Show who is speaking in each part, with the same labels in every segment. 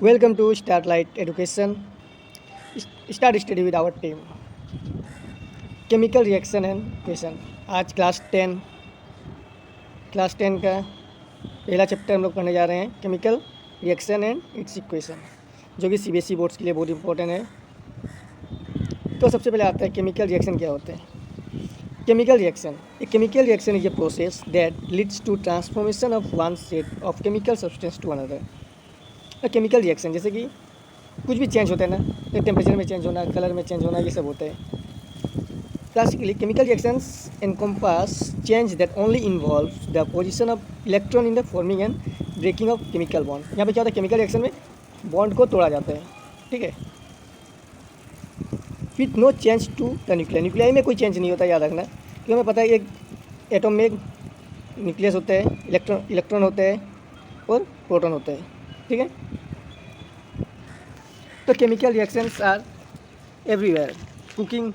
Speaker 1: Welcome to Starlight Education. Start study with our team. Chemical reaction and equation. आज class 10 का पहला chapter हम लोग पढ़ने जा रहे हैं chemical reaction and it's equation, जो कि सीबीएसई बोर्ड्स के लिए बहुत इंपॉर्टेंट है। तो सबसे पहले आता है केमिकल रिएक्शन क्या होते हैं। Chemical reaction is a process that leads to transformation of one set of chemical substance to another. Chemical reaction जैसे कि कुछ भी चेंज होता है ना, टेम्परेचर में चेंज होना, कलर में चेंज होना, ये सब होता है। Classically, chemical reactions encompass change that only involves the position of electron in the forming and breaking of chemical bond। यहाँ पे क्या होता है, केमिकल रिएक्शन में बॉन्ड को तोड़ा जाता है, ठीक है। With no change to the nuclei में कोई चेंज नहीं होता, याद रखना, क्योंकि हमें पता है एक एटम में एक न्यूक्लियस होता है, इलेक्ट्रॉन होता है और प्रोटॉन होता है, ठीक है। तो chemical reactions are everywhere. Cooking,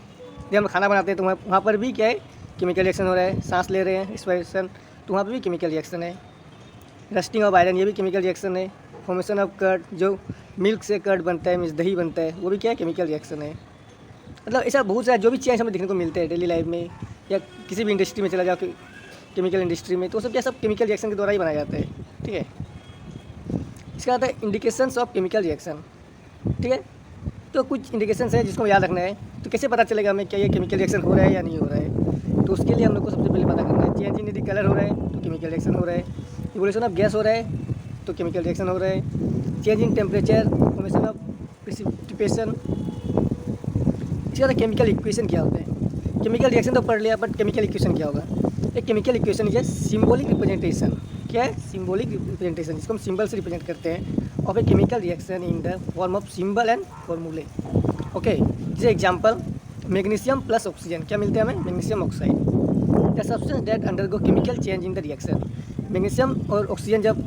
Speaker 1: जब हम खाना बनाते हैं तो वहाँ पर भी क्या है, केमिकल रिएक्शन हो रहा है। सांस ले रहे हैं, रेस्पिरेशन, तो वहाँ पर भी केमिकल रिएक्शन है। रस्टिंग ऑफ आयरन, ये भी केमिकल रिएक्शन है। फॉर्मेशन ऑफ कर्ड, जो मिल्क से कर्ड बनता है, मीन्स दही बनता है, वो भी क्या है, केमिकल रिएक्शन है। मतलब ऐसा बहुत सारा जो भी चेंज हमें देखने को मिलते हैं डेली लाइफ में, या किसी भी इंडस्ट्री में चला जाओ, केमिकल इंडस्ट्री में, तो सब क्या, सब केमिकल रिएक्शन के द्वारा ही बनाया जाता है, ठीक है। इसका आता है इंडिकेशंस ऑफ केमिकल रिएक्शन, ठीक है। तो कुछ इंडिकेशंस है जिसको याद रखना है। तो कैसे पता चलेगा हमें क्या ये केमिकल रिएक्शन हो रहा है या नहीं हो रहा है। तो उसके लिए हम लोग को सबसे पहले पता करना है, चेंज इन यदि कलर हो रहा है तो केमिकल रिएक्शन हो रहा है, इवोल्यूशन ऑफ गैस हो रहा है तो केमिकल रिएक्शन हो रहा है, change in temperature, formation of precipitation. इसके बाद केमिकल इक्वेशन क्या होता है। केमिकल रिएक्शन तो पढ़ लिया, बट केमिकल इक्वेशन क्या होगा। एक chemical equation is a symbolic representation. क्या है, सिम्बॉलिक रिप्रेजेंटेशन, जिसको हम सिंबल से रिप्रेजेंट करते हैं, of a chemical reaction in the form of symbol and फॉर्मूले। ओके, जैसे एग्जांपल, मैग्नीशियम प्लस ऑक्सीजन, क्या मिलते हैं हमें, magnesium oxide. The substance that undergo chemical change in the reaction. Magnesium और ऑक्सीजन जब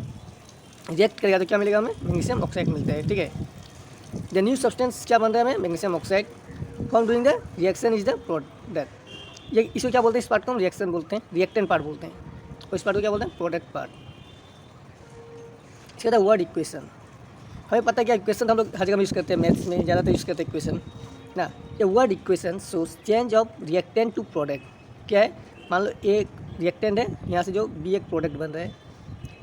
Speaker 1: रिएक्ट करेगा तो क्या मिलेगा हमें, मैग्नीशियम ऑक्साइड मिलता है, ठीक है। द न्यू सब्सटेंस क्या बन रहा है हमें, magnesium oxide, from doing the reaction is the product. ये इसको क्या बोलते हैं, इस पार्ट को हम रिएक्शन बोलते हैं, रिएक्टेंट पार्ट बोलते हैं, और इस पार्ट को क्या बोलते हैं, प्रोडक्ट पार्ट। इसके बाद वर्ड इक्वेशन। हमें पता है क्या, इक्वेशन हम लोग हर जगह यूज़ करते हैं, मैथ्स में ज़्यादातर यूज़ करते हैं इक्वेशन ना। ये word equation shows change of reactant to product. क्या है, मान लो एक रिएक्टेंट है, यहाँ से जो बी एक प्रोडक्ट बन रहा है,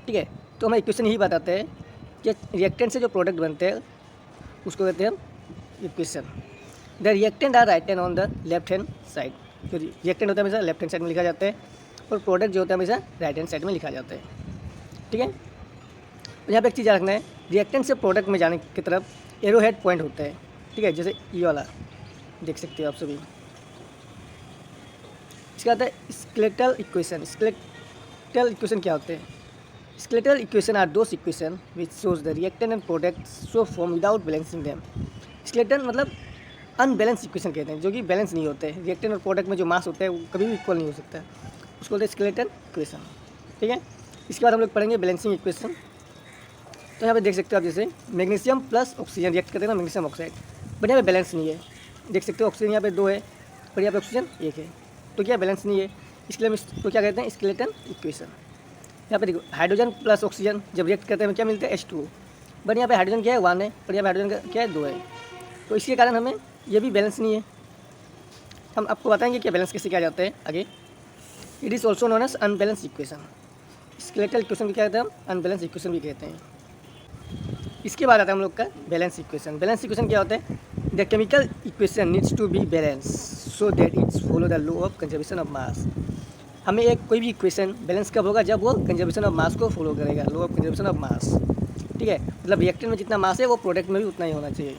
Speaker 1: ठीक है। तो हमें इक्वेशन यही बताते हैं कि रिएक्टेंट से जो प्रोडक्ट बनते हैं उसको कहते हैं हम equation. The reactant are right hand on the left hand side. जो रिएक्टेंट होता है हमेशा लेफ्ट हैंड साइड में लिखा जाता है, और प्रोडक्ट जो होता है हमेशा राइट हैंड साइड में लिखा जाता है, ठीक है। तो यहाँ पे एक चीज़ रखना है, रिएक्टेंट से प्रोडक्ट में जाने की तरफ एरो हेड पॉइंट होता है, ठीक है, जैसे ये वाला देख सकते हो आप सभी। इसका आता है स्केलेटल इक्वेशन। स्केलेटल इक्वेशन क्या होते हैं। Skeletal equation are those equation which shows the reactant and product so form without balancing them. Skeletal मतलब अनबैलेंस इक्वेशन कहते हैं, जो कि बैलेंस नहीं होते हैं। रिएक्टेंट और प्रोडक्ट में जो मास होता है वो कभी भी इक्वल नहीं हो सकता, उसको बोलते हैं स्केलेटल इक्वेशन, ठीक है। इसके बाद हम लोग पढ़ेंगे बैलेंसिंग इक्वेशन। तो यहाँ पे देख सकते हो आप, जैसे मैग्नीशियम प्लस ऑक्सीजन रिएक्ट करते हैं ना, मैग्नीशियम ऑक्साइड, बट यहाँ पे बैलेंस नहीं है। देख सकते हो ऑक्सीजन यहाँ पे 2 है और यहाँ पे ऑक्सीजन 1 है, तो क्या बैलेंस नहीं है। इसके लिए हम इसको क्या कहते हैं, स्केलेटल इक्वेशन। यहाँ पे देखो, हाइड्रोजन प्लस ऑक्सीजन जब रिएक्ट करते हैं क्या मिलता है, H2O, बट यहाँ पे हाइड्रोजन क्या है, 1 है, और यहाँ पे हाइड्रोजन क्या है, 2 है, तो इसके कारण हमें ये भी बैलेंस नहीं है। हम आपको बताएंगे कि बैलेंस कैसे किया जाता है आगे। It is also known as unbalance equation. Skeletal equation भी क्या कहते हैं हम, अनबैलेंस इक्वेशन भी कहते हैं। इसके बाद आता है हम लोग का बैलेंस इक्वेशन। बैलेंस इक्वेशन क्या होता है, the chemical equation needs to be balance so that it's follow the law of conservation of mass. हमें एक कोई भी इक्वेशन बैलेंस कब होगा, जब वो कंजर्वेशन ऑफ मास को फॉलो करेगा, लॉ ऑफ कंजर्वेशन ऑफ मास, ठीक है। मतलब रिएक्टेंट में जितना मास है वो प्रोडक्ट में भी उतना ही होना चाहिए।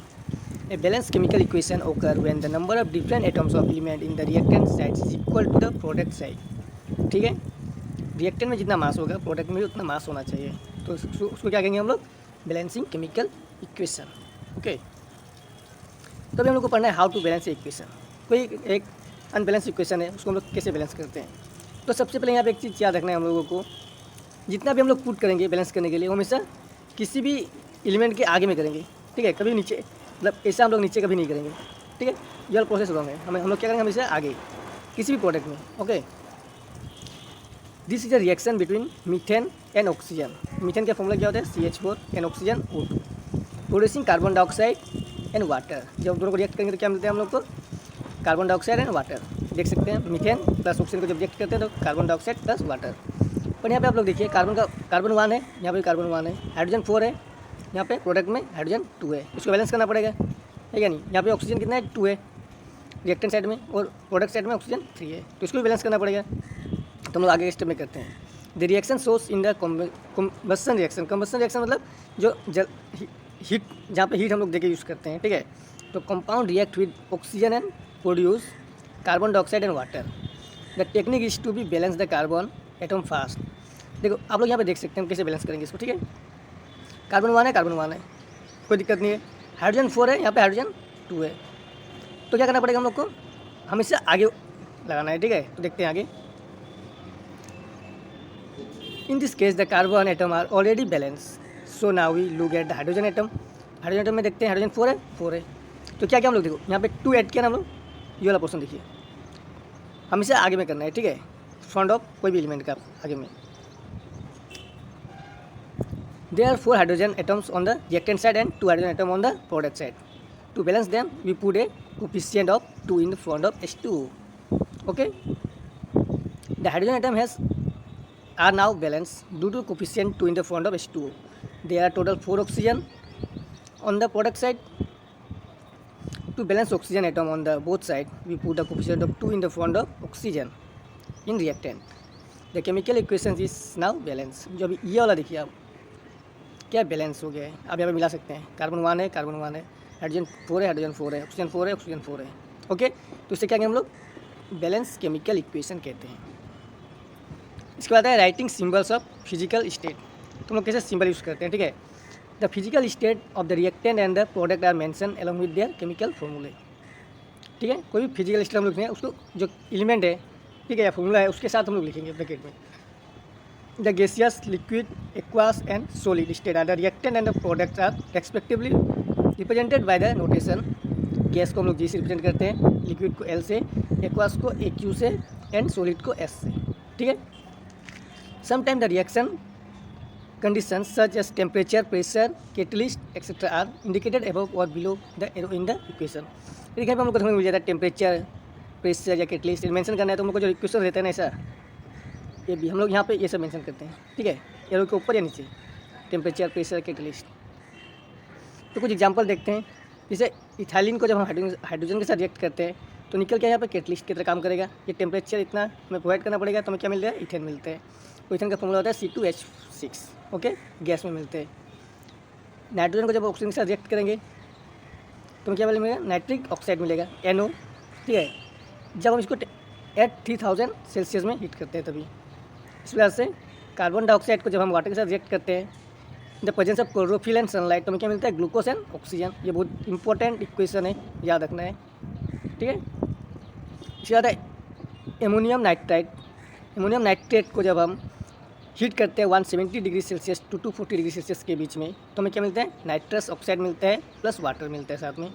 Speaker 1: A balance chemical equation occur when the number of different atoms of element in the reactant side is equal to the product side, ठीक है। रिएक्टेंट में जितना मास होगा प्रोडक्ट में भी उतना मास होना चाहिए, तो उसको क्या कहेंगे हम लोग, बैलेंसिंग केमिकल इक्वेशन, ओके। तो अभी हम लोग को पढ़ना है हाउ टू बैलेंस इक्वेशन। कोई एक अनबैलेंस इक्वेशन है, उसको हम लोग कैसे बैलेंस करते हैं। तो सबसे पहले यहाँ पे एक चीज़ याद रखना है हम लोगों को, जितना भी हम लोग पुट करेंगे बैलेंस करने के लिए, वो हमेशा किसी भी एलिमेंट के आगे में करेंगे, ठीक है। कभी नीचे, मतलब ऐसा हम लोग नीचे कभी नहीं करेंगे, ठीक है। ये वाला प्रोसेस रॉन्ग है। हम लोग क्या करेंगे, हमेशा आगे किसी भी प्रोडक्ट में, okay. This is a reaction between methane and oxygen. Methane का फॉर्मूला क्या होता है, CH4 and oxygen O2। Producing carbon dioxide and water. जब दोनों को रिएक्ट करेंगे तो क्या मिलता है हम लोग को, कार्बन डाइऑक्साइड एंड वाटर। देख सकते हैं मीथेन प्लस ऑक्सीजन को जब रिएक्ट करते हैं तो कार्बन डाइऑक्साइड प्लस वाटर। पर यहाँ पे आप लोग देखिए कार्बन 1 है, यहाँ पे कार्बन 1 है, हाइड्रोजन 4 है, यहाँ पे प्रोडक्ट में हाइड्रोजन 2 है, इसको बैलेंस करना पड़ेगा, है या नहीं। यहाँ पे ऑक्सीजन कितना है, 2 है रिएक्टेंट साइड में, और प्रोडक्ट साइड में ऑक्सीजन 3 है, तो इसको भी बैलेंस करना पड़ेगा। तो हम लोग आगे के स्टेप में करते हैं। The reaction source in the combustion reaction. Combustion reaction मतलब जो हीट, जहाँ पे हीट हम लोग देके यूज़ करते हैं, ठीक है। तो compound react with oxygen and produce carbon dioxide and water. The technique is to be balance the carbon atom fast. देखो आप लोग यहाँ पे देख सकते हैं हम कैसे बैलेंस करेंगे इसको, ठीक है। कार्बन 1 है, कार्बन 1 है, कोई दिक्कत नहीं है। हाइड्रोजन 4 है, यहाँ पे हाइड्रोजन 2 है, तो क्या करना पड़ेगा हम लोग को, हम इससे आगे लगाना है, ठीक है। तो देखते हैं आगे। In this case the carbon atom are already balance, so now we look at the hydrogen atom. Hydrogen atom में देखते हैं हाइड्रोजन 4 है, तो क्या क्या हम लोग देखो यहाँ पे 2 ऐड किया ना हम लोग, ये वाला पोर्शन देखिए, हम इसे आगे में करना है, ठीक है, फ्रंट ऑफ कोई भी एलिमेंट का आगे में। There are 4 hydrogen atoms on the reactant side and 2 hydrogen atoms on the product side. To balance them, we put a coefficient of 2 in the front of H2O. Okay? The hydrogen atom are now balanced due to coefficient 2 in the front of H2O. There are total 4 oxygen on the product side. To balance oxygen atom on the both side, we put a coefficient of 2 in the front of oxygen in reactant. The chemical equation is now balanced. जो अभी ये वाला देखिए आप, क्या balance हो गया है। आप यहाँ पे मिला सकते हैं, कार्बन 1 है, कार्बन 1 है, हाइड्रोजन 4 है, हाइड्रोजन 4 है, ऑक्सीजन 4 है, ऑक्सीजन 4 है। ओके, तो इससे क्या कहेंगे हम लोग, बैलेंस केमिकल इक्वेशन कहते हैं। इसके बाद है writing symbols of physical state. तुम लोग कैसे सिंबल यूज़ करते हैं, ठीक है। The physical state of the reactant and the product are mention along with their chemical formulae, ठीक है। कोई भी फिजिकल स्टेट हम लोग लिखते हैं, उसको जो एलिमेंट है, ठीक है, या फॉर्मूला है, उसके साथ हम लोग लिखेंगे ब्रैकेट में। The gaseous, liquid, aqueous and solid state are the reactant and the products are respectively represented by the notation। Gas को हम लोग G से रिप्रेजेंट करते हैं, लिक्विड को L से, एक्वास को AQ से एंड सॉलिड को S से, ठीक है। Sometime the reaction conditions such as temperature, pressure, catalyst etcetera are indicated above or below the arrow in the equation. देखिए हम लोग को समझ मिल जाता है टेम्परेचर, प्रेशर या कैटलिस्ट मेंशन करना है, तो हम लोग को जो इक्वेशन रहता है ना ऐसा, ये भी हम लोग यहाँ पे ये सब मेंशन करते हैं, ठीक है, एरो के ऊपर या नीचे, टेम्परेचर, प्रेशर, कैटलिस्ट। तो कुछ एग्जांपल देखते हैं। जैसे इथाइलिन को जब हम हाइड्रोजन के साथ रिएक्ट करते हैं तो निकल के यहाँ पे कैटलिस्ट की तरह काम करेगा। ये टेम्परेचर इतना हमें प्रोवाइड करना पड़ेगा, तो हमें क्या मिल रहा है, इथेन मिलते हैं। तो इथेन का फॉर्मूला होता है C2H6, ओके, गैस में मिलते हैं। नाइट्रोजन को जब ऑक्सीजन के साथ रिएक्ट करेंगे तो हमें क्या मिलेगा, नाइट्रिक ऑक्साइड मिलेगा, NO, ठीक है। जब हम इसको एट 3000 सेल्सियस में हीट करते हैं तभी। इस वजह से कार्बन डाइऑक्साइड को जब हम वाटर के साथ रिएक्ट करते हैं, the presence of chlorophyll and sunlight, तो हमें क्या मिलता है, ग्लूकोज एंड ऑक्सीजन। ये बहुत इंपॉर्टेंट इक्वेशन है, याद रखना है, ठीक है। इसके बाद है एमोनियम नाइट्राइट। एमोनियम नाइट्रेट को जब हम हीट करते हैं 170 degree Celsius to 240 degree Celsius के बीच में, तो हमें क्या मिलता है, नाइट्रस ऑक्साइड मिलता है प्लस वाटर मिलता है साथ में।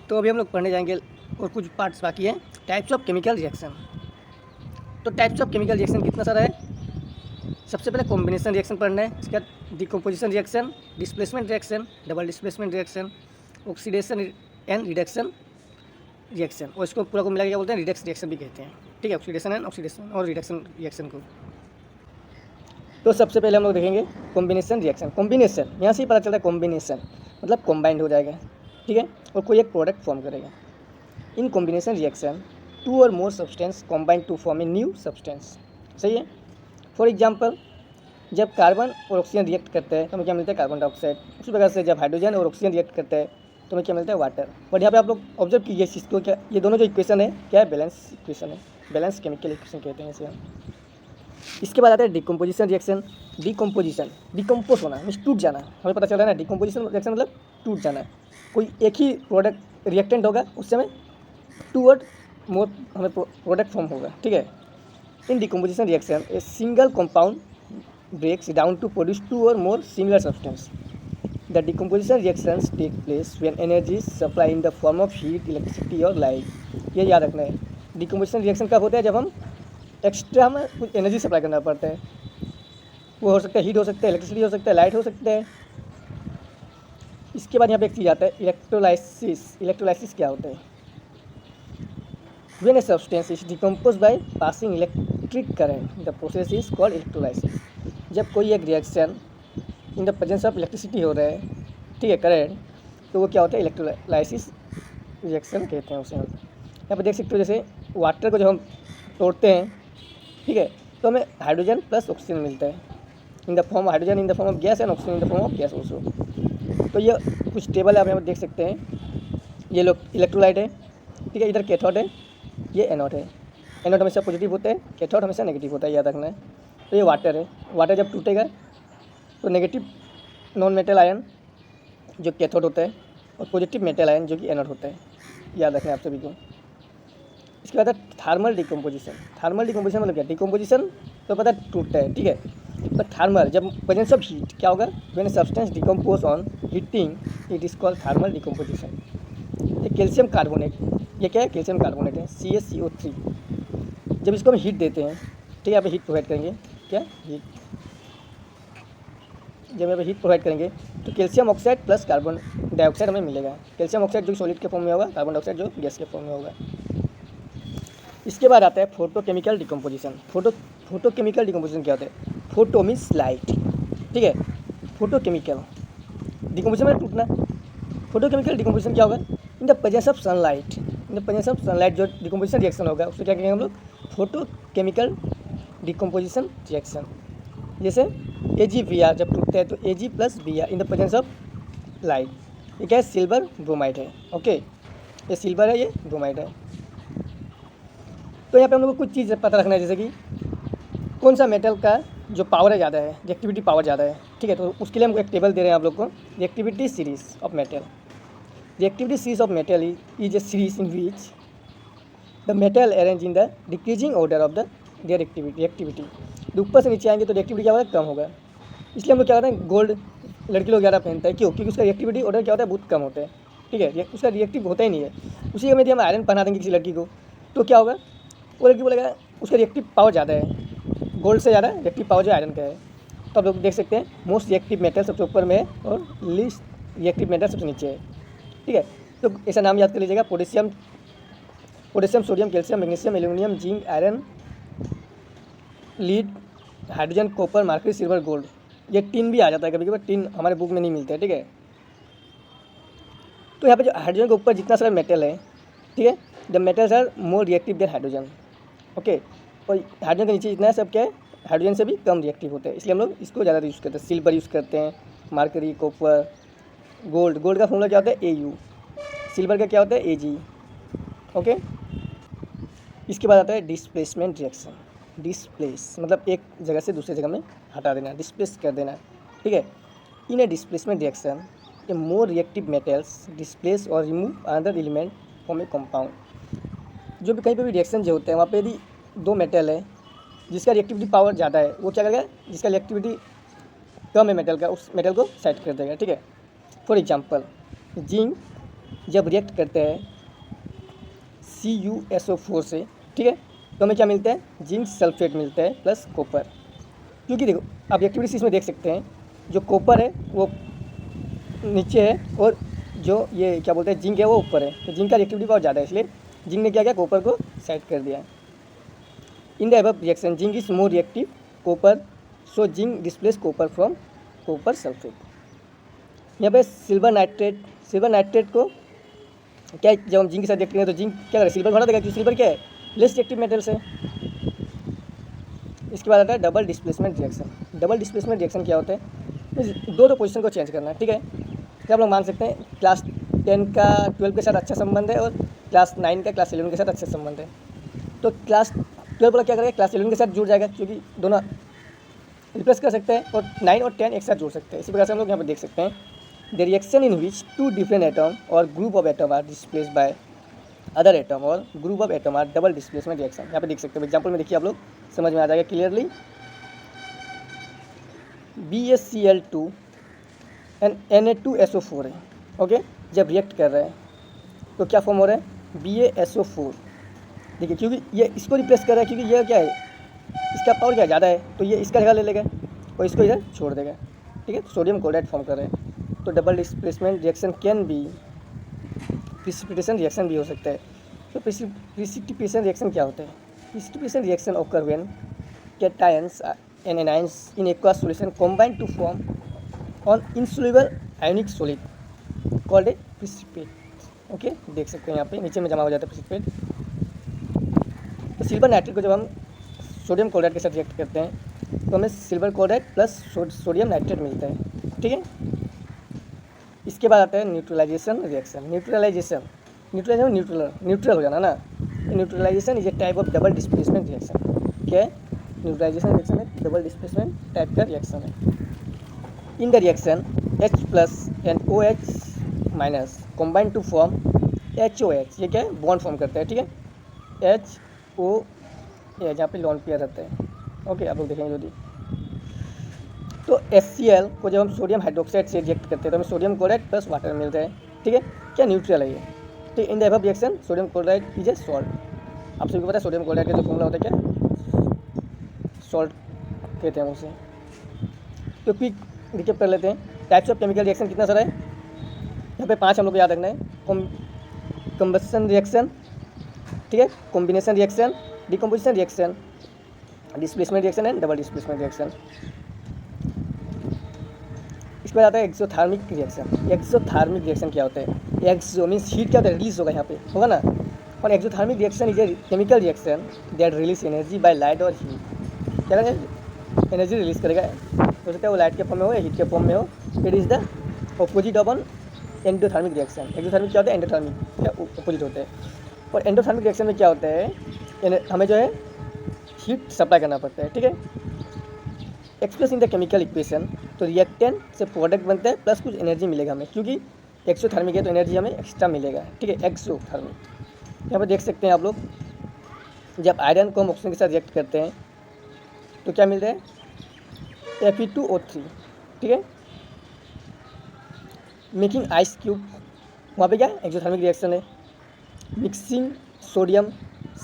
Speaker 1: तो अभी हम लोग पढ़ने जाएंगे और कुछ पार्ट्स बाकी हैं। Types of chemical reaction. तो टाइप्स ऑफ केमिकल रिएक्शन कितना सारा है। सबसे पहले कॉम्बिनेशन रिएक्शन पढ़ना है, इसके बाद decomposition reaction, displacement reaction, double displacement reaction, oxidation and reduction reaction, और इसको पूरा को मिला के क्या बोलते हैं, रिडक्स रिएक्शन भी कहते हैं, ठीक है। ऑक्सीडेशन एंड ऑक्सीडेशन और रिडक्शन रिएक्शन को। तो सबसे पहले हम लोग देखेंगे कॉम्बिनेशन रिएक्शन। कॉम्बिनेशन यहाँ से ही पता चलता है, कॉम्बिनेशन मतलब कॉम्बाइंड हो जाएगा, ठीक है, और कोई एक प्रोडक्ट फॉर्म करेगा। इन कॉम्बिनेशन रिएक्शन 2 और more substance combine to form a new substance, सही है। फॉर एग्जांपल, जब कार्बन और ऑक्सीजन रिएक्ट करते हैं तो हमें क्या मिलता है, कार्बन डाइऑक्साइड। उसी प्रकार से जब हाइड्रोजन और ऑक्सीजन रिएक्ट करते हैं तो हमें क्या मिलता है, वाटर। बट यहाँ पे आप लोग ऑब्जर्व कीजिए इस चीज़ को, क्या ये दोनों जो इक्वेशन है क्या है, बैलेंस इक्वेशन है, बैलेंस केमिकल इक्वेशन कहते हैं इसे हम। इसके बाद आता है डिकम्पोजिशन रिएक्शन। डिकम्पोजिशन, डिकम्पोज होना मीन्स टूट जाना, हमें पता चल रहा है ना। डिकम्पोजिशन रिएक्शन मतलब टूट जाना। कोई एक ही प्रोडक्ट रिएक्टेंट होगा, उससे हमें 2 और मोर हमें प्रोडक्ट फॉर्म होगा, ठीक है। In decomposition reaction a single compound breaks down to produce 2 और more similar substance. The decomposition reactions take place when energy supply in the form of heat, electricity or light. ये याद रखना है। Decomposition reaction कब होता है, जब हम एक्स्ट्रा हमें कुछ एनर्जी सप्लाई करना पड़ता है। वो हो सकता है हीट, हो सकता है इलेक्ट्रिसिटी, हो सकता है लाइट, हो सकता है, इसके बाद यहाँ पे एक चीज़ आता है इलेक्ट्रोलाइसिस। इलेक्ट्रोलाइसिस क्या होता है? When a substance is decompose by passing electric current the process is called electrolysis. जब कोई एक reaction in the presence of electricity हो रहा है, ठीक है, करंट, तो वो क्या होता है? इलेक्ट्रोलाइसिस रिएक्शन कहते हैं उसे। यहाँ पे देख सकते हो जैसे वाटर को जब हम तोड़ते हैं, ठीक है, तो हमें हाइड्रोजन प्लस ऑक्सीजन मिलता है in the form hydrogen in the form of gas and oxygen in the form of gas also. तो ये कुछ टेबल आप यहाँ पर देख सकते हैं। ये लोग इलेक्ट्रोलाइट है, ठीक है, इधर कैथोड है, ये एनोड है। एनोड हमेशा पॉजिटिव होता है, कैथोड हमेशा नेगेटिव होता है, याद रखना है। तो ये वाटर है, वाटर जब टूटेगा तो नेगेटिव नॉन मेटल आयन जो कैथोड होता है और पॉजिटिव मेटल आयन जो कि एनोड होता है, याद रखना है आप सभी को। इसके बाद है थर्मल डिकम्पोजिशन। थर्मल डिकम्पोजिशन मतलब क्या? डिकम्पोजिशन तो पता है टूटता है, ठीक है, पर थर्मल जब प्रेजेंस ऑफ हीट क्या होगा? When substance decompose on heating it is called thermal decomposition. ये कैल्शियम कार्बोनेट, ये क्या है? कैल्शियम कार्बोनेट है, CaCO3। जब इसको हम हीट देते हैं, ठीक है, यहाँ पे हीट प्रोवाइड करेंगे, क्या हीट, जब यहाँ पे हीट प्रोवाइड करेंगे तो calcium oxide plus carbon dioxide हमें मिलेगा। कैल्शियम ऑक्साइड जो सॉलिड के फॉर्म में होगा, कार्बन डाइऑक्साइड जो गैस के फॉर्म में होगा। इसके बाद आता है फोटोकेमिकल डिकम्पोजिशन। फोटोकेमिकल डिकम्पोजिशन क्या होता है? फोटो मीन्स लाइट, ठीक है, फोटोकेमिकल डिकम्पोजिशन में टूटना। फोटोकेमिकल डिकम्पोजिशन क्या होगा? In the presence of sunlight, in the presence of sunlight जो डिकम्पोजिशन रिएक्शन होगा उसको क्या कहेंगे हम लोग? Photochemical decomposition reaction. जैसे AgBr जब टूटता है तो Ag plus Br in the presence of light. ये क्या है? सिल्वर ब्रोमाइड है, ओके, ये सिल्वर है, ये ब्रोमाइड है। तो यहाँ पे हम लोग को कुछ चीज़ पता रखना है, जैसे कि कौन सा मेटल का जो पावर है ज़्यादा है, रिएक्टिविटी पावर ज़्यादा है, ठीक है। तो उसके लिए हम एक टेबल दे रहे हैं आप लोग को, reactivity series of metal. Reactivity series of metal is a series in which the metal arrange in the decreasing order of the there reactivity. ऊपर से नीचे आएंगे तो रिएक्टिविटी क्या होगा? कम होगा। इसलिए हम लोग क्या करते हैं? गोल्ड लड़की लोग ज़्यादा पहनता है, क्यों? क्योंकि उसका रिएक्टिविटी ऑर्डर क्या होता है? बहुत कम होता है, ठीक है, उसका रिएक्टिव होता ही नहीं है। उसी में यदि हम आयरन पहना देंगे किसी लड़की को तो क्या होगा? वो लड़की बोलेगा उसका रिएक्टिव पावर ज़्यादा है, गोल्ड से ज़्यादा रिएक्टिव पावर जो आयरन का है। तो आप लोग देख सकते हैं मोस्ट रिएक्टिव मेटल सबसे ऊपर में है और लीस्ट रिएक्टिव मेटल सबसे नीचे है, ठीक है। तो ऐसा नाम याद कर लीजिएगा, potassium, sodium, calcium, magnesium, aluminium, zinc, iron, lead, hydrogen, copper, mercury, silver, gold. ये टिन भी आ जाता है कभी कभी, टिन हमारे बुक में नहीं मिलता है, ठीक है। तो यहाँ पे जो हाइड्रोजन के ऊपर जितना सारा मेटल है, ठीक है, the metals are more reactive than hydrogen, okay. और हाइड्रोजन के नीचे जितना है सब क्या है? हाइड्रोजन से भी कम रिएक्टिव होते हैं, इसलिए हम लोग इसको ज़्यादा यूज़ करते हैं। सिल्वर यूज़ करते हैं, मर्क्यूरी, कॉपर, गोल्ड। गोल्ड का फॉर्मूला क्या होता है? Au। सिल्वर का क्या होता है? Ag, okay. इसके बाद आता है डिस्प्लेसमेंट रिएक्शन। डिस्प्लेस मतलब एक जगह से दूसरी जगह में हटा देना, डिस्प्लेस कर देना, ठीक है। इन ए डिस्प्लेसमेंट रिएक्शन ए मोर रिएक्टिव मेटल्स डिस्प्लेस और remove another element from A compound. जो भी कहीं पर भी रिएक्शन जो होते हैं वहाँ पे यदि दो मेटल है जिसका रिएक्टिविटी पावर ज़्यादा है, वो क्या करेगा? जिसका रिएक्टिविटी कम है मेटल का, उस मेटल को साइड कर देगा, ठीक है। फॉर एग्जांपल जिंक जब रिएक्ट करते हैं CuSO4 से, ठीक है, तो हमें क्या मिलता है? जिंक सल्फेट मिलता है प्लस कॉपर। क्योंकि देखो आप रिएक्टिविटी इसमें देख सकते हैं, जो कॉपर है वो नीचे है और जो ये क्या बोलते हैं जिंक है वो ऊपर है, तो जिंक का रिएक्टिविटी बहुत ज़्यादा है, इसलिए जिंक ने क्या किया? कॉपर को साइड कर दिया। In the above reaction zinc is more reactive copper, so zinc displace copper from copper sulphate. यहाँ पे सिल्वर नाइट्रेट को क्या, जब हम जिंक के साथ रिएक्ट करें तो जिंक क्या करें? सिल्वर भरा देगा, क्योंकि सिल्वर क्या है? लेस रिएक्टिव मेटल्स है। इसके बाद आता है double displacement reaction. Double displacement reaction क्या होता है? दो पोजीशन को चेंज करना है, ठीक है। क्या आप लोग मान सकते हैं क्लास 10 का 12 के साथ अच्छा संबंध है और क्लास 9 का क्लास 11 के साथ अच्छा संबंध है। तो क्लास 12 वाला क्या करेगा? क्लास 11 के साथ जुड़ जाएगा, क्योंकि दोनों रिप्लेस कर सकते हैं, और 9 और 10 एक साथ जोड़ सकते हैं। इसी प्रकार से हम लोग यहाँ पर देख सकते हैं the reaction in which two different atom or group of atom are displace by other atom or group of atom are double displacement reaction. यहाँ पे देख सकते हैं, एग्जाम्पल में देखिए, आप लोग समझ में आ जाएगा क्लियरली। BaCl2 एंड Na2SO4 है, ओके। जब रिएक्ट कर रहे हैं तो क्या फॉर्म हो रहा है? BaSO4। देखिए क्योंकि ये इसको रिप्लेस कर रहा है, क्योंकि ये क्या है? इसका पावर क्या ज़्यादा है, तो ये इसका जगह ले लेगा और इसको इधर छोड़ देगा, ठीक है। तो सोडियम क्लोराइड फॉर्म कर रहे हैं। तो double displacement reaction can be precipitation reaction भी हो सकता है। तो प्रिसिपिटेशन रिएक्शन क्या होता है? Precipitation reaction occur when cations and anions in aqueous solution combine to form an insoluble ionic solid called a precipitate। Okay, देख सकते हैं यहाँ पे नीचे में जमा हो जाता है प्रिसिपिटेट। तो सिल्वर नाइट्रेट को जब हम सोडियम क्लोराइड के साथ रिएक्ट करते हैं तो हमें silver chloride plus sodium nitrate मिलता है, ठीक है। इसके बाद आता है न्यूट्रलाइजेशन रिएक्शन। न्यूट्रल न्यूट्रल हो जाना ना। Neutralisation is a type of double displacement reaction. क्या है? न्यूट्रलाइजेशन रिएक्शन है, डबल डिस्प्लेसमेंट टाइप का रिएक्शन है। In the reaction H plus and OH minus combine to form HOH। ये क्या है? बॉन्ड फॉर्म करता है, ठीक है। HO जहाँ पे लॉन पेयर रहता है। ओके, आप लोग देखेंगे यदि तो HCl को जब हम सोडियम हाइड्रोक्साइड से रिएक्ट करते हैं तो हमें सोडियम क्लोराइड प्लस वाटर मिलता है, ठीक है। क्या? न्यूट्रल है ये। तो in the above reaction sodium chloride is a salt. आप सभी को पता है सोडियम क्लोराइड का जो फॉर्मूला होता है क्या? सॉल्ट कहते हैं उसे। तो क्विक रिकेप कर लेते हैं। टाइप्स ऑफ केमिकल रिएक्शन कितना सारा है? यहाँ पे 5 हम लोग को याद रखना है। कंबशन रिएक्शन, ठीक है, combination reaction, decomposition reaction, displacement reaction and double displacement reaction. इसके बाद आता है एक्सोथर्मिक रिएक्शन। एक्सोथर्मिक रिएक्शन क्या होता है? एक्सो मीन्स हीट क्या होता है? रिलीज होगा, यहाँ पे होगा ना। और exothermic reaction is a chemical reaction that release energy by light और हीट। क्या करेगा? एनर्जी रिलीज करेगा। हो सकता है वो लाइट के फॉर्म में हो या हीट के फॉर्म में हो। It is the opposite of an endothermic reaction. Exothermic क्या होता है? एंडोथर्मिक क्या ऑपोजिट होता है। और एंडोथर्मिक रिएक्शन में क्या होता है? हमें जो है हीट सप्लाई करना पड़ता है, ठीक है। Express in the chemical equation, तो रिएक्टेंट से प्रोडक्ट बनता है प्लस कुछ एनर्जी मिलेगा हमें, क्योंकि एक्सोथर्मिक है तो एनर्जी हमें एक्स्ट्रा मिलेगा, ठीक है। एक्सोथर्मिक यहाँ पर देख सकते हैं आप लोग, जब आयरन को हम ऑक्सीजन के साथ रिएक्ट करते हैं तो क्या मिल रहा है? Fe2O3, ठीक है। मेकिंग आइस क्यूब, वहाँ पे क्या है? एक्सोथर्मिक रिएक्शन है। मिक्सिंग सोडियम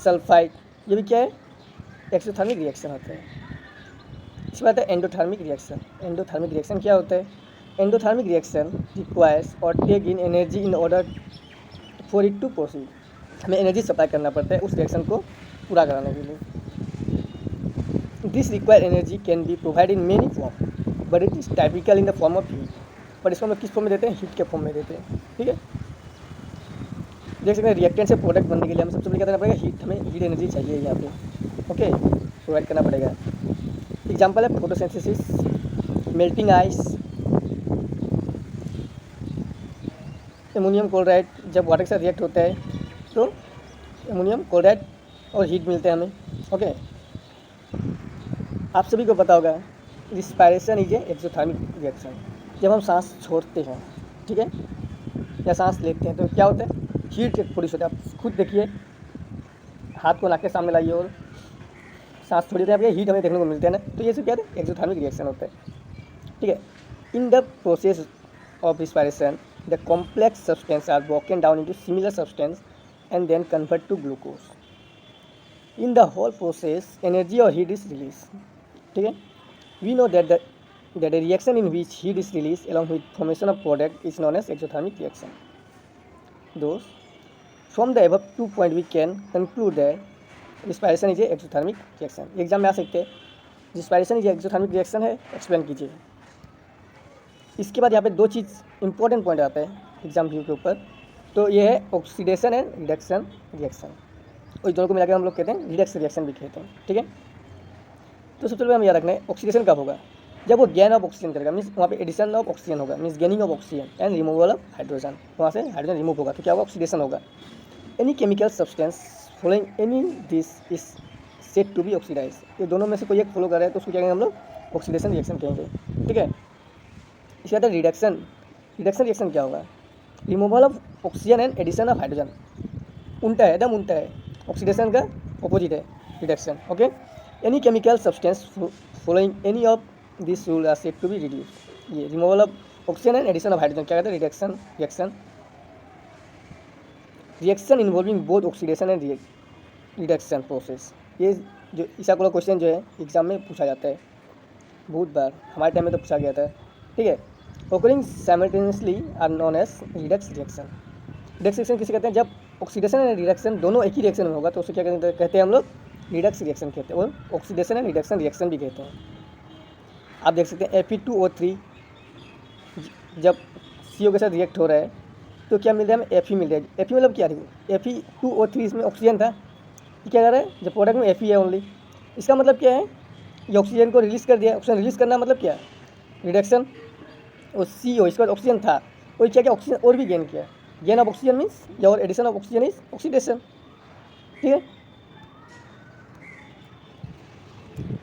Speaker 1: सल्फाइड, ये भी क्या है? एक्सोथर्मिक रिएक्शन होता है। इसके बाद है एंडोथर्मिक रिएक्शन। एंडोथर्मिक रिएक्शन क्या होता है? Endothermic reaction requires or take in energy in order for it to proceed. हमें एनर्जी सप्लाई करना पड़ता है उस रिएक्शन को पूरा कराने के लिए। This required energy can be provide in many form but it is typical in the form of heat. पर इसको हम किस फॉर्म में देते हैं? हीट के फॉर्म में देते हैं, ठीक है। देख सकते हैं रिएक्टेंट से प्रोडक्ट बनने के लिए हमें सबसे पहले क्या करना पड़ेगा? हीट, हमें हीट एनर्जी चाहिए यहाँ पे, ओके, प्रोवाइड करना पड़ेगा। एग्जाम्पल है photosynthesis, melting ice, ammonium chloride जब वाटर के साथ रिएक्ट होता है तो एमोनियम क्लोराइड और हीट मिलते हैं हमें, ओके। आप सभी को पता होगा respiration is a exothermic reaction. जब हम सांस छोड़ते हैं, ठीक है, या सांस लेते हैं तो क्या होता है? हीट प्रोड्यूस होता है। आप खुद देखिए, हाथ को नाक के सामने लाइए और सांस छोड़िए तो यहाँ हीट हमें देखने को मिलते हैं ना। तो ये सब क्या है? एक्सोथर्मिक रिएक्शन होता है, ठीक है। In the process of respiration the complex substance are broken down into similar substance and then convert to glucose. In the whole process energy or heat is release, ठीक है। We know that a reaction in which heat is released along with formation of product is known as exothermic reaction. Thus, from the above 2 points we can conclude that respiration is a exothermic reaction. Exam में आ सकते हैं respiration is a exothermic reaction है, explain कीजिए। इसके बाद यहाँ पे 2 चीज़ important point आता है एग्जाम व्यू के ऊपर, तो ये है ऑक्सीडेशन एंड रिडक्शन रिएक्शन। और दोनों को मिलाकर हम लोग कहते हैं रिडक्स रिएक्शन भी कहते हैं, ठीक है। तो सबसे पहले हम याद रखना है ऑक्सीडेशन कब होगा? जब वो गेन ऑफ ऑक्सीजन करेगा, मीन्स वहाँ पे एडिशन ऑफ ऑक्सीजन होगा, means gaining of oxygen and removal of hydrogen. वहाँ से हाइड्रोजन रिमूव होगा तो क्या होगा? ऑक्सीडेशन होगा। Any chemical substance following any this is said to be oxidise. ये दोनों में से कोई एक फॉलो कर रहा है तो उसको क्या कहेंगे हम लोग? ऑक्सीडेशन रिएक्शन कहेंगे, ठीक है। इसके बाद रिडक्शन। रिडक्शन रिएक्शन क्या होगा? Removal of oxygen and addition of hydrogen. उल्टा है, एकदम उल्टा है। ऑक्सीडेशन का ऑपोजिट है reduction, okay. Any chemical substance following any of this rule are set to be reduce. ये removal of oxygen and addition of hydrogen क्या कहते हैं? Reduction reaction. Reaction involving both oxidation and reduction process. ये जो ऐसा वाला question जो है एग्जाम में पूछा जाता है बहुत बार, हमारे टाइम में तो पूछा गया था, ठीक है। occurring simultaneously are known as redox reaction. redox reaction किसे कहते हैं? जब ऑक्सीडेशन एंड रिडक्शन दोनों एक ही रिएक्शन में होगा तो उसे क्या कहते हैं हम लोग? रिडक्स रिएक्शन कहते हैं, और ऑक्सीडेशन एंड रिडक्शन रिएक्शन भी कहते हैं। आप देख सकते हैं Fe2O3 जब CO के साथ रिएक्ट हो रहा है तो क्या मिल रहा है हमें? Fe मिल रहा है। Fe मतलब क्या है? Fe2O3 इसमें ऑक्सीजन था, ये क्या कर रहा है? जब प्रोडक्ट में Fe है ओनली, इसका मतलब क्या है? ये ऑक्सीजन को रिलीज़ कर दिया। ऑक्सीजन रिलीज़ करना मतलब क्या है? रिडक्शन। और CO इसके बाद ऑक्सीजन था और क्या क्या ऑक्सीजन और भी गेन किया। गेन ऑफ ऑक्सीजन मीन्स या और addition of oxygen is oxidation. ठीक है,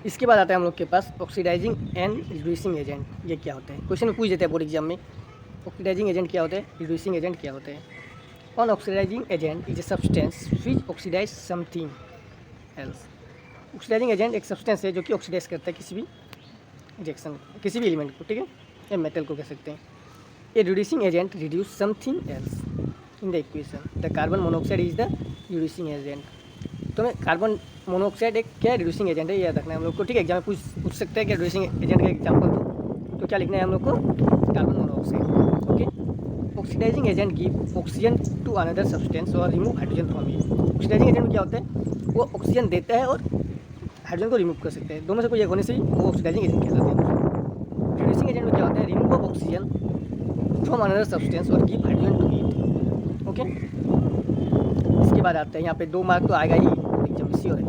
Speaker 1: इसके बाद आता है हम लोग के पास ऑक्सीडाइजिंग एंड रिड्यूसिंग एजेंट। ये क्या होते हैं? क्वेश्चन में पूछ देते हैं बोर्ड एग्जाम में, ऑक्सीडाइजिंग एजेंट क्या होते हैं, रिड्यूसिंग एजेंट क्या होते हैं। An oxidising agent is a substance which oxidise something else. Oxidising agent एक सब्सटेंस है जो कि ऑक्सीडाइज करता है किसी भी रिएक्शन, किसी भी एलिमेंट को, ठीक है, या मेटल को कह सकते हैं। A reducing agent reduce something else in the equation. The carbon monoxide is the reducing agent. तो मैं कार्बन मोनोऑक्साइड एक क्या रिड्यूसिंग एजेंट है, ये याद रखना है हम लोग को। ठीक है, एग्जाम में पूछ सकते हैं कि रिड्यूसिंग एजेंट का एग्जाम्पल दो, तो क्या लिखना है हम लोग को? Carbon monoxide. Okay, oxidising agent give oxygen to another substance or remove hydrogen from it. Oxidising agent में क्या होता है? वो ऑक्सीजन देता है और हाइड्रोजन को रिमूव कर सकते हैं, दोनों से कोई एक होने से ही वो ऑक्सीडाइजिंग एजेंट कहलाते हैं। रिड्यूसिंग एजेंट में क्या होता है? Remove of oxygen from another substance or give hydrogen to it. Okay, इसके बाद आता है यहाँ पे 2 मार्क तो आएगा ही एग्जाम में, श्योर है।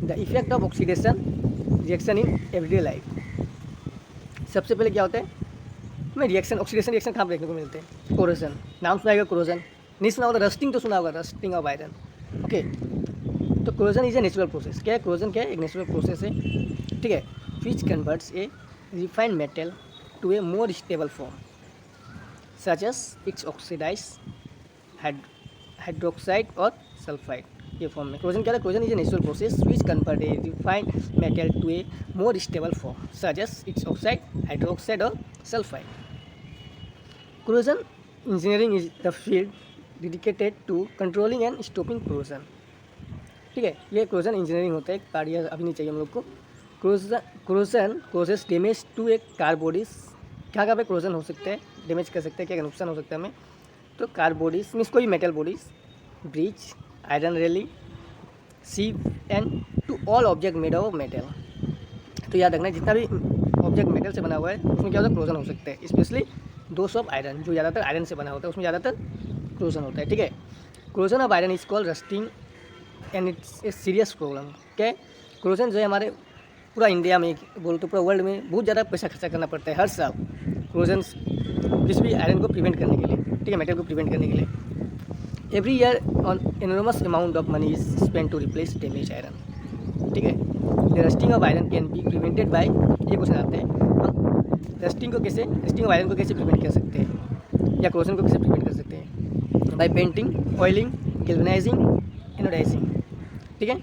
Speaker 1: The effect of oxidation reaction in everyday life. सबसे पहले क्या होता है? हमें रिएक्शन, ऑक्सीडेशन रिएक्शन कहाँ पर देखने को मिलते हैं? कोरोजन, नाम सुना होगा कोरोजन, नहीं सुना होगा? रस्टिंग तो सुना होगा, रस्टिंग ऑफ आयरन। ओके, तो corrosion is a natural process. क्या है कोरोजन? क्या है? एक नेचुरल प्रोसेस है, ठीक है, which converts a refined metal to a more stable form such as its oxidise hydroxide or sulphide. ये फॉर्म में कोरोजन क्या है? Corrosion is a natural process which convert a refined metal to a more stable form such as its oxide hydroxide or sulphide. Corrosion engineering is the field dedicated to controlling and stopping corrosion. ठीक है, ये corrosion engineering होता है, card अभी नहीं चाहिए हम लोग को। Corrosion causes damage to a car bodies. कहाँ पे कोरोजन हो सकता है, डैमेज कर सकते हैं, क्या नुकसान हो सकता है हमें? तो कार बॉडीज मीन्स कोई metal bodies, bridge, iron railing, ship and to all object made of metal. तो याद रखना जितना भी ऑब्जेक्ट मेटल से बना हुआ है उसमें क्या होता है? कोरोजन हो सकता है, स्पेशली दोस ऑफ आयरन, जो ज़्यादातर आयरन से बना होता है उसमें ज़्यादातर कोरोजन होता है। ठीक है, corrosion of iron is called rusting and it's a serious problem. क्या है? कोरोजन जो है हमारे पूरा इंडिया में बोलो तो पूरा वर्ल्ड में बहुत ज़्यादा पैसा खर्चा करना पड़ता है हर साल कोरोजन किसी भी आयरन को प्रिवेंट करने के लिए, ठीक है, मेटल को प्रिवेंट करने के लिए। Every year an enormous amount of money is spend to replace damage iron. ठीक है, the rusting of iron can be prevented by, ये क्वेश्चन आते हैं, हम रस्टिंग ऑफ आयरन को कैसे प्रिवेंट कर सकते हैं या कोरोजन को कैसे प्रिवेंट कर सकते हैं? By painting, oiling, galvanising, anodising. ठीक है,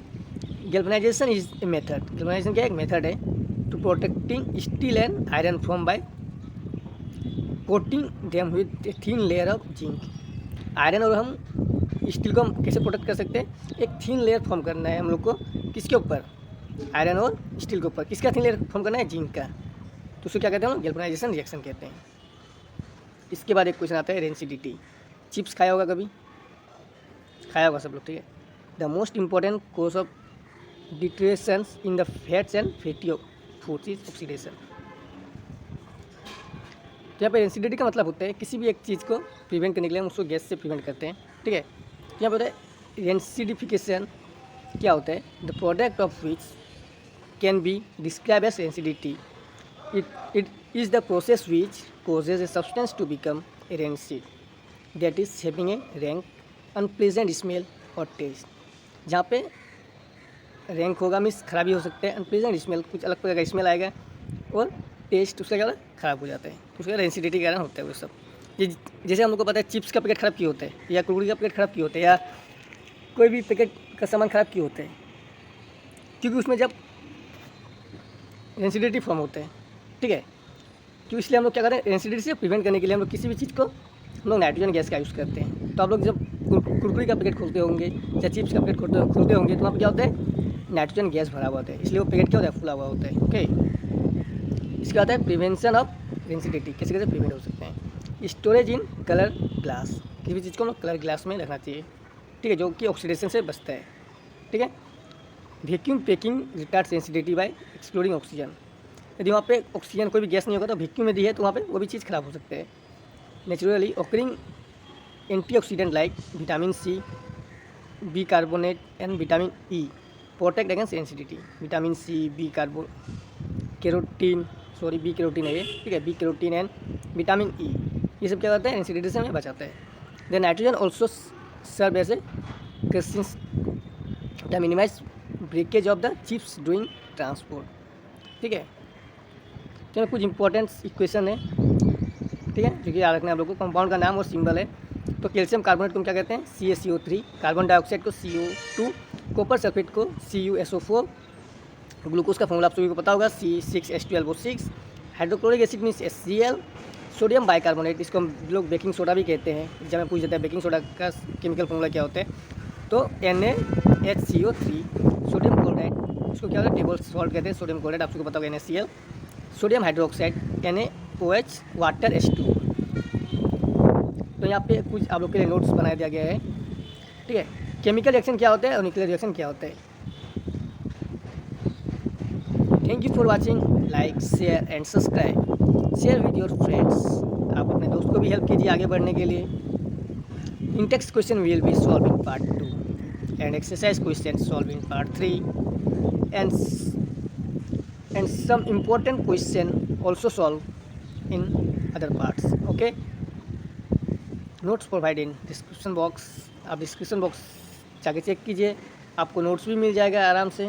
Speaker 1: galvanisation is a method. Galvanisation क्या है? एक मेथड है to protecting steel and iron from by coating them with a thin layer of zinc. Iron और हम स्टील को हम कैसे प्रोटेक्ट कर सकते हैं? एक थिन लेयर फॉर्म करना है हम लोग को, किसके ऊपर? आयरन और स्टील के ऊपर। किसका थिन लेयर फॉर्म करना है? जिंक का। तो उसको क्या कहते हैं? गैल्वेनाइजेशन रिएक्शन कहते हैं। इसके बाद एक क्वेश्चन आता है रेंसिडिटी। चिप्स खाया होगा कभी? खाया होगा सब लोग, ठीक है। The most important cause of deterioration in the fats and fatty foods is oxidation. तो यहाँ पे रेंसिडिटी का मतलब होता है किसी भी एक चीज़ को प्रिवेंट करने के लिए हम उसको गैस से प्रिवेंट करते हैं, ठीक है। यहाँ पे होता है रेंसिडिफिकेशन क्या होता है? The product of which can be describe as rancidity. It is the process which causes a substance to become a rancid, that is having a rank, unpleasant smell or taste। जहाँ पे rank होगा means खराबी हो सकता है, unpleasant smell कुछ अलग प्रकार का स्मेल आएगा और टेस्ट उसका क्या खराब हो जाता है, तो उसका रेंसिडिटी के कारण होता है वो सब। जैसे हम लोग को पता है चिप्स का पैकेट ख़राब क्यों होता है, या कुरकुरे का पैकेट ख़राब क्यों होता है, या कोई भी पैकेट का सामान ख़राब क्यों होता है? क्योंकि उसमें जब रेंसिडिटी फॉर्म होता है, ठीक है। तो इसलिए हम लोग क्या करें? रेंसिडिटी से प्रिवेंट करने के लिए हम लोग किसी भी चीज़ को हम लोग नाइट्रोजन गैस का यूज़ करते हैं। तो आप लोग जब कुरकुरे का पैकेट खोलते होंगे या चिप्स का पैकेट खोलते होंगे तो वहाँ पर क्या होता है? नाइट्रोजन गैस भरा हुआ होता है, इसलिए वो पैकेट क्या होता है? फुला हुआ होता है, ओके। इसके बाद है प्रिवेंशन ऑफ डेंसिटी कैसे कैसे प्रिवेंट हो सकते हैं। स्टोरेज इन कलर ग्लास, किसी भी चीज़ को हम लोग कलर ग्लास में रखना चाहिए, ठीक है, जो कि ऑक्सीडेशन से बचता है, ठीक है। Vacuum packing retard sensitivity bye exploring oxygen, यदि वहाँ पे ऑक्सीजन कोई भी गैस नहीं होगा तो वैक्यूम में दी है तो वहाँ पे वो भी चीज़ खराब हो सकते हैं। Naturally occurring antioxidant like vitamin C, B carbonate and vitamin E protect against acidity. Vitamin C, B carotene है ये, ठीक है, B carotene and vitamin E, ये सब क्या करते हैं, एसिडिटी से हमें बचाते हैं। Then nitrogen also serve as a crystals the minimise breakage of the chips during transport, ठीक है। चलो कुछ इंपॉर्टेंट इक्वेशन है, ठीक है, जो कि याद रखना है आप लोगों को। कंपाउंड का नाम और सिंबल है, तो कैल्शियम कार्बोनेट को हम क्या कहते हैं, CaCO3, कार्बन डाइऑक्साइड को CO2, कॉपर सल्फेट को CuSO4, ग्लूकोज का फॉर्मूला आप सभी को पता होगा C6H12O6, hydrochloric acid means HCl, sodium bicarbonate, इसको हम लोग बेकिंग सोडा भी कहते हैं, एग्जाम में पूछ जाता है बेकिंग सोडा का केमिकल फॉर्मूला क्या होता है, तो NaHCO3, सोडियम क्लोराइड, इसको क्या होता है, टेबल सॉल्ट कहते हैं, सोडियम क्लोराइड आप सबको पता होगा NaCl, sodium hydroxide NaOH, water H2। तो यहाँ पे कुछ आप लोग के लिए नोट्स बना दिया गया है, ठीक है। केमिकल रिएक्शन क्या होता है और न्यूक्लियर रिएक्शन क्या होता है। Thank you for watching, like share and subscribe, share with your friends. आप अपने दोस्त को भी हेल्प कीजिए आगे बढ़ने के लिए। In text question will be solve in part 2 and exercise question solve in part 3 and some important question also solve in other parts, okay. Notes provide in description box, आप डिस्क्रिप्शन बॉक्स जाके check कीजिए, आपको notes भी मिल जाएगा आराम से।